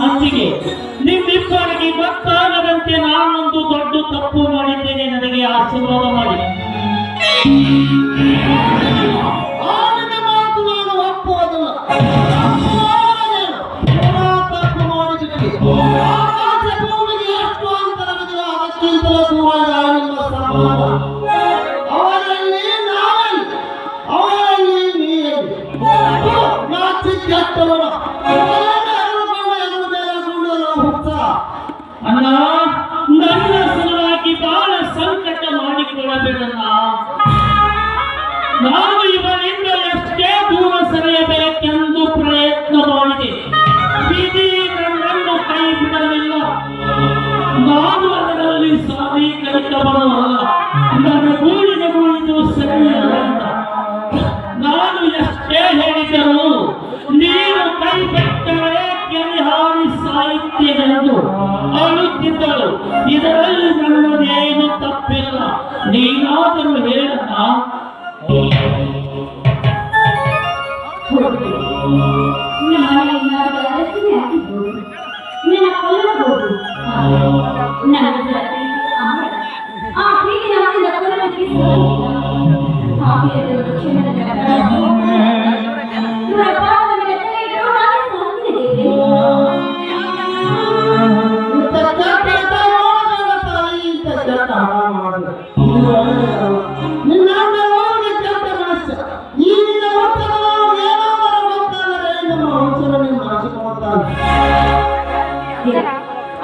ಅಂಚಿಗೆ ನಿಮ್ಮಿಬ್ಬರಿಗೆ ಗೊತ್ತಾಗದಂತೆ ನಾನೊಂದು ದೊಡ್ಡ ತಪ್ಪು ಮಾಡಿದ್ದೇನೆ. ನನಗೆ ಆಶೀರ್ವಾದ ಮಾಡಿ. ಮಾತು ನಾನು ಒಪ್ಪುವುದಿಲ್ಲ. ತಪ್ಪು ಮಾಡಿದ್ದೀವಿ. ಭೂಮಿಗೆ ಎಷ್ಟು ಅಂತರವಿದೆ ಅದಕ್ಕಿಂತಲೂ ದೂರ ನಿಮ್ಮ ಸಮಾನ. ಅವರಲ್ಲಿ ನಾವಲ್ಲಿ, ಅವರಲ್ಲಿ ನೀರಲ್ಲಿ. ನಾ ಚಿಕ್ಕವನ ಅಣ್ಣ, ನನ್ನ ಸಲುವಾಗಿ ಬಹಳ ಸಂಕಟ ಮಾಡಿಕೊಳ್ಳಬೇಡಣ್ಣ. ನಾನು ಇವರಿಂದ ಎಷ್ಟೇ ದೂರ ಸರಿಯಬೇಕೆಂದು ಪ್ರಯತ್ನ ಮಾಡಿದೆ. ವಿಧಿ ನನ್ನನ್ನು ಕೈ ಬಿಡಲಿಲ್ಲ. ನಾನು ಅದರಲ್ಲಿ ಸಾರಿ ಕಲಿತವನಲ್ಲ. ನನ್ನ ಗೂಡಿನ ಗೂಡಿದು ಸರಿಯಲ್ಲ ಅಂತ ನಾನು ಎಷ್ಟೇ ಹೇಳಿದರು. ನೀನು ಕೈ ಬಿಟ್ಟರೆ ಕೆರೆ ಹಾರಿ ಸಾಹಿತ್ಯವೆಂದು ಅಳುತ್ತಿದ್ದಳು. ಇದರಲ್ಲಿ ನನ್ನದೇನು ತಪ್ಪಿಲ್ಲ. ನೀನಾದರೂ ಹೇಳಣ್ಣ.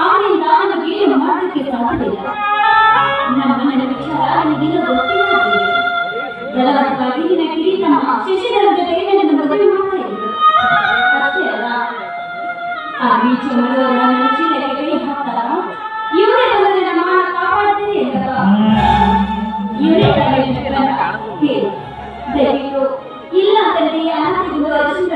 ಅವನಿಂದ ನನಗೇನು ಮಾಡಲಿಕ್ಕೆ ಸಾಧ್ಯವಿಲ್ಲ. ನನ್ನ ವಿಚಾರ ನನಗಿಲ್ಲ ಗೊತ್ತಿಲ್ಲ. ಬಲವಂತವಾಗಿ ನಿನ್ನ ಕಿರೀಟ ಶಶಿಧರ ಜೊತೆಗೆ ನನ್ನ ಮದುವೆ ಮಾಡ್ತಾ ಇದ್ರು. ಅಷ್ಟೇ ಅಲ್ಲ, ಆ ಬೀಚ ಮನೆಯವರ ಚೀಲಕ್ಕೆ ಕೈ ಹಾಕ್ತಾರ. ಇವರೇ ಬಂದು ನನ್ನ ಮಾನ ಕಾಪಾಡ್ತೀನಿ ಎಂದಾಗ ಇವರೇ ಹೇಳಿ ದಯವಿಟ್ಟು ಇಲ್ಲ ಅಂತಂದ್ರೆ ಅನಾಥೆಗೂ ಅರಿಶಿನ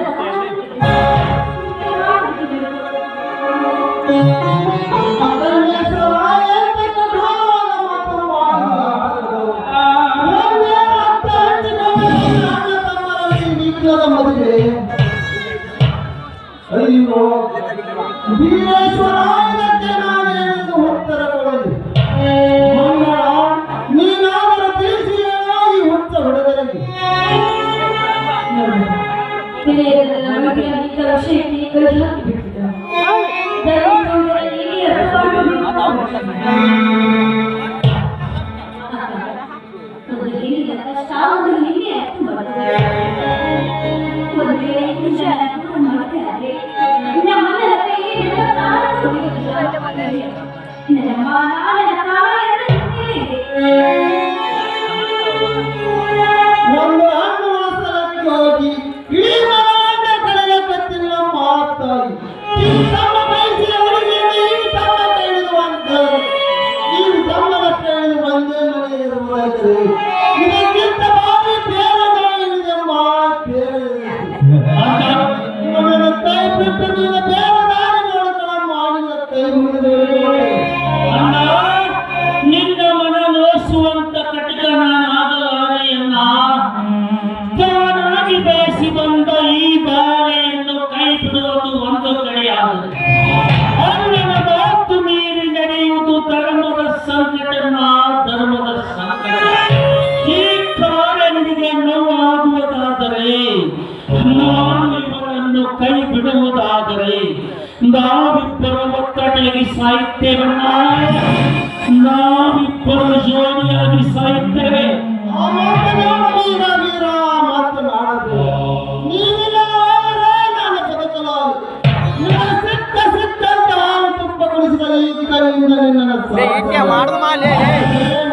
ಅಯ್ಯೋ ವೀರೇಶ್ವರಾಯಕ್ಕೆ ನಾನೇನೆಂದು ಉತ್ತರ ಕೊಡಲಿ. ಮಂಗಳ, ನೀನಾದರೂ ತಿಳಿಸಿ ಈ ಹುಚ್ಚ ಹುಡುಗರಿಗೆ. ಒಂದು ಹಣ್ಣು ಸ್ಥಳಕ್ಕೆ ಹೋಗಿ ಇಡೀ ಮನೆಯನ್ನೇ ಕಳೆದ ಕತ್ತಿನ ಮಾತಾಡಿ ತಮ್ಮ ಬಯಸಿದ ಹುಡುಗಿಯನ್ನು ಈ ತಮ್ಮ ಕೇಳಿದು ಅಂತ ನೀವು ತಮ್ಮನ ಕೇಳಿದು ಒಂದೇ ಮನೆಗೆ ಇರುವುದಾದರೆ ಇದಕ್ಕಿಂತ ಬಾರಿ ಬೇರೆ ನಾಯಿದೆ ನನ್ನ ಕೈ ಬಿಟ್ಟು ನೀನು ಬೇರೆ ದಾರಿ ನೋಡ್ಕೊಳ್ಳ ಮಾಡಿದ ಕೈ ಮುಗಿದು ನಿನ್ನ ಮನ ನೋಸುವಂತ ಕಟಕನಾಗಲಾರೆಯನ್ನ. ತಾನಾಗಿ ಬಯಸಿ ಬಂದ ಈ ಬಾಳೆಯನ್ನು ಕೈ ಬಿಡುವುದು ಒಂದು ಕಡೆಯಾದರೆ ಅಣ್ಣನ ಮಾತು ಮೀರಿ ನಡೆಯುವುದು ಧರ್ಮದ ಸಂಕಟನ ಧರ್ಮದ ಸಂಕಟ. ಈ ಕಾರಣನಿಗೆ ನೋವಾಗುವುದಾದರೆ, ನಾನು ಇವರನ್ನು ಕೈ ಬಿಡುವುದಾದರೆ ನಾವಿಬ್ಬರು ಒತ್ತಡೆಯಾಗಿ ಸಾಯುತ್ತೇವಣ್ಣ. ನಾವಿಬ್ಬರು ಜೋಡಿಯಾಗಿ ಸಾಯುತ್ತೇವೆ. ಮಾತನಾಡದು ನೀನಿಲ್ಲವಾದರೆ ನಾನು ಬದುಕಲಾರೆ. ಸಿಕ್ಕಂತ ಹಾಲು ತುಪ್ಪ ಕುಡಿಸಿದ ಈ ಕೈಯಿಂದ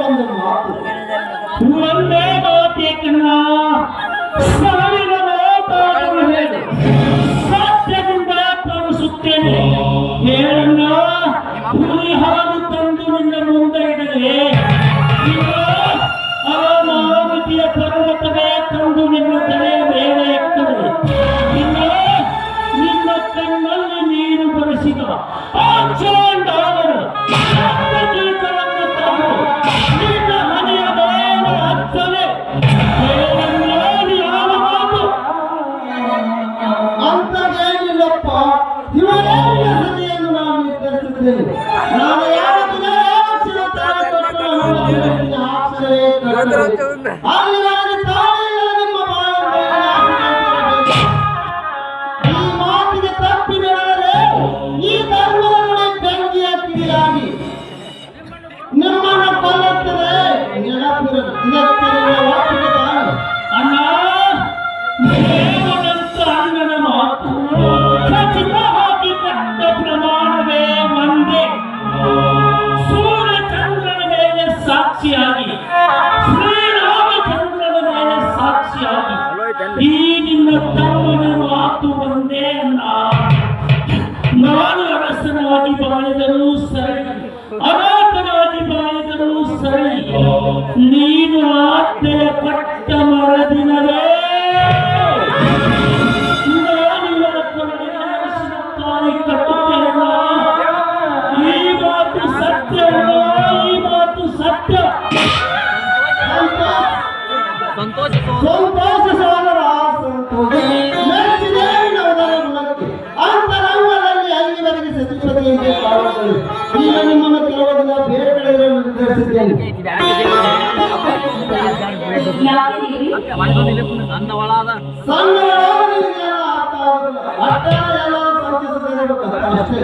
ಒಂದು ಮಾತು ಒಂದೇ ಮಾತೇಕಣ್ಣ. ಸಾವಿರ ಮಾತಾಡಲು ಹೇಳು. ಸತ್ಯದಿಂದ ತೋರಿಸುತ್ತೇನೆ. ಹೇಳಣ್ಣ, ಹುಲಿ ಹಾಲು ತಂದು ನಿನ್ನ ಮುಂದೆ ಇಡದೆ ಆ ಮಾರುತಿಯ ಪರ್ವತವೇ ತಂದು ನಿನ್ನ ತಲೆಯ ಮೇಲೆ ಎಕ್ಕದೆ ನಿನ್ನ ಕಣ್ಣಲ್ಲಿ ನೀರು ಬರೆಸಿದ ಆ ಚೋಂಡಾದರು ತಂದು ತಿಳಿಸಿದ್ದೇನೆ. ನಾನು ಯಾವ ದಿನ ಯಾವ ಅಕ್ಷರ ತಾಳಿ ಕೊಟ್ಟರು ಆ ಅಕ್ಷರವೇ ಕಟ್ಟಬೇಕು. ಅಲ್ಲಿವರೆಗೆ ತಾಳಿಲ್ಲ ನಿಮ್ಮ ಬಾಳನ್ನು ಈ ಮಾತಿಗೆ ತಪ್ಪಿ ನಡೆದರೆ ಈ ಧರ್ಮದ ನೋಡಿ ಬೆಂಕಿಯ ಕಿಡಿಯಾಗಿ ನಿಮ್ಮನ್ನು ಕೊಲ್ಲುತ್ತದೆ. ನೆನಪಿರಲಿ, ಇದಕ್ಕೆ ನಿಮ್ಮ ಒಪ್ಪಿಗೆ ತಾನು. ಅಣ್ಣ ದೇವರಂತ ಅಣ್ಣನ ಮಾತು ಖಚಿತ ಹಾಕಿ ಕೊಟ್ಟ ಪ್ರಮಾಣವೇ ಒಂದೇ. ಸೂರ್ಯ ಚಂದ್ರನ ಮೇಲೆ ಸಾಕ್ಷಿಯಾಗಿ, ಶ್ರೀರಾಮಚಂದ್ರನ ಮೇಲೆ ಸಾಕ್ಷಿಯಾಗಿ ಈ ನಿನ್ನ ತಮ್ಮನ ಮಾತು ಒಂದೇ ಅಣ್ಣ. ನಾನು ಅರಸನಾಗಿ ಬಾಳಿದರೂ ಸರಿ, ಅನಾಥನಾಗಿ ಬಾಳಿದರೂ ಸರಿ, ನೀನು ಆಜ್ಞೆಯ ಕೊಟ್ಟ ಮರದಿನವೇ ನಾನಿವರ ಕೊನೆಯ ಅರಸನ ತಾಳಿ ಕಟ್ಟುತ್ತೇನಲ್ಲ. ಈ ಮಾತು ಸತ್ಯ ಅಲ್ಲ, ಈ ಮಾತು ಸತ್ಯ. ಸಂತೋಷ ಸೋದರ ಸಂತೋಷ ಮೆಚ್ಚಿದೆ ನವದರ ಗುಣಕ್ಕೆ ಅಂತರಂಗದಲ್ಲಿ ಅಲ್ಲಿವರೆಗೆ ಸತಿಪತಿಯಂತೆ ಕಾಣುತ್ತದೆ. ಈಗ ನಿಮ್ಮನ್ನು ಕೆಲವು ದಿನ ಬೇರೆ ಕಡೆ ನಿರ್ಧರಿಸಿದ್ದೇನೆ. ಸಣ್ಣವಳಾದ ನಿನಗೆ ಅರ್ಥ ಆಗುವುದಿಲ್ಲ. ಅರ್ಥ ಎಲ್ಲ ಸಂತೋಷ ಅಷ್ಟೇ.